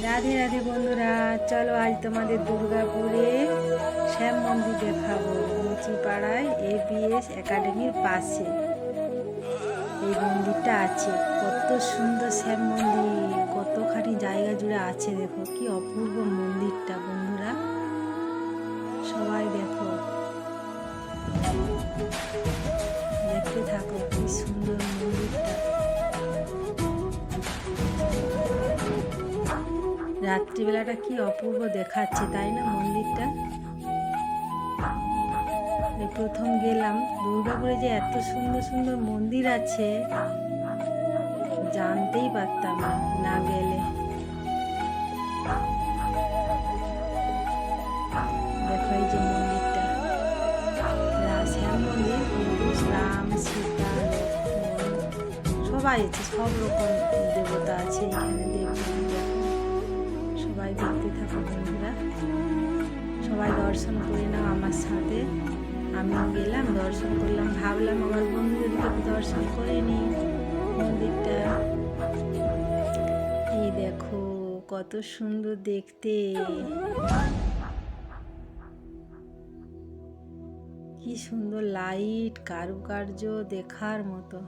রাধে রাধে বন্ধুরা, চলো আজ তোমাদের দুর্গাপুরে শ্যাম মন্দির দেখাবো। মুচিপাড়ায় ABS একাডেমির পাশে এই মন্দিরটা আছে। কত সুন্দর শ্যাম মন্দির, কতখানি জায়গা জুড়ে আছে। দেখো কি অপূর্ব মন্দিরটা বন্ধুরা, সবাই দেখো, দেখতে থাকো কি সুন্দর মন্দিরটা। রাত্রিবেলাটা কি অপূর্ব দেখাচ্ছে, তাই না মন্দিরটা? এই প্রথম গেলাম দুর্গাপুরে, যে এত সুন্দর সুন্দর মন্দির আছে জানতেই পারতাম না না গেলে। দেখো এই যে মন্দিরটা, শ্যাম মন্দির, কিন্তু রাম সীতা লক্ষ্মণ সবাই আছে, সব রকম দেবতা আছে এখানে। দেখুন সবাই দেখতে থাকো বন্ধুরা, সবাই দর্শন করে নাও আমার সাথে। আমিও গেলাম, দর্শন করলাম, ভাবলাম আমার বন্ধুদেরকে দর্শন করে নিই মন্দিরটা। এই দেখো কত সুন্দর দেখতে, কি সুন্দর লাইট, কারুকার্য দেখার মতো।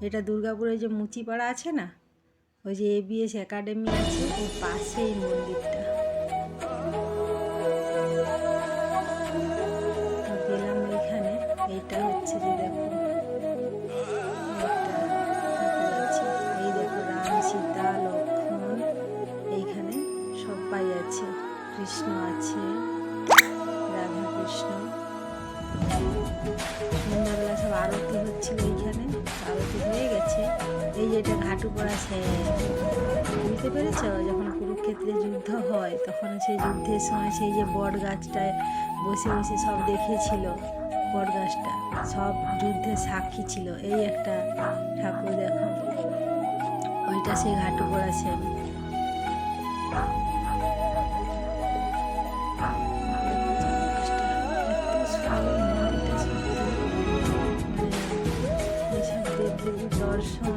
এটা দুর্গাপুরে যে মুচিপাড়া আছে না, ওই যে ABS একাডেমি আছে, ওর পাশেই মন্দিরটা। গেলাম ওইখানে। এইটা হচ্ছে যে দেখো, এই দেখো রাম সীতা লক্ষ্মণ এইখানে সবাই আছে, কৃষ্ণ আছে, রাধা কৃষ্ণ। সন্ধ্যাবেলা সব আরতি হচ্ছিল এইখানে, আরতি হয়ে গেছে। এই যে এটা ঘাটুপাড়া স্যার, বুঝতে পেরেছ? যখন কুরুক্ষেত্রে যুদ্ধ হয় তখন সেই যুদ্ধের সময় সেই যে বট গাছটায় বসে বসে সব দেখেছিল, বট গাছটা সব যুদ্ধের সাক্ষী ছিল। এই একটা ঠাকুর দেখো, ওইটা সেই ঘাটুপাড়া স্যার। দর্শন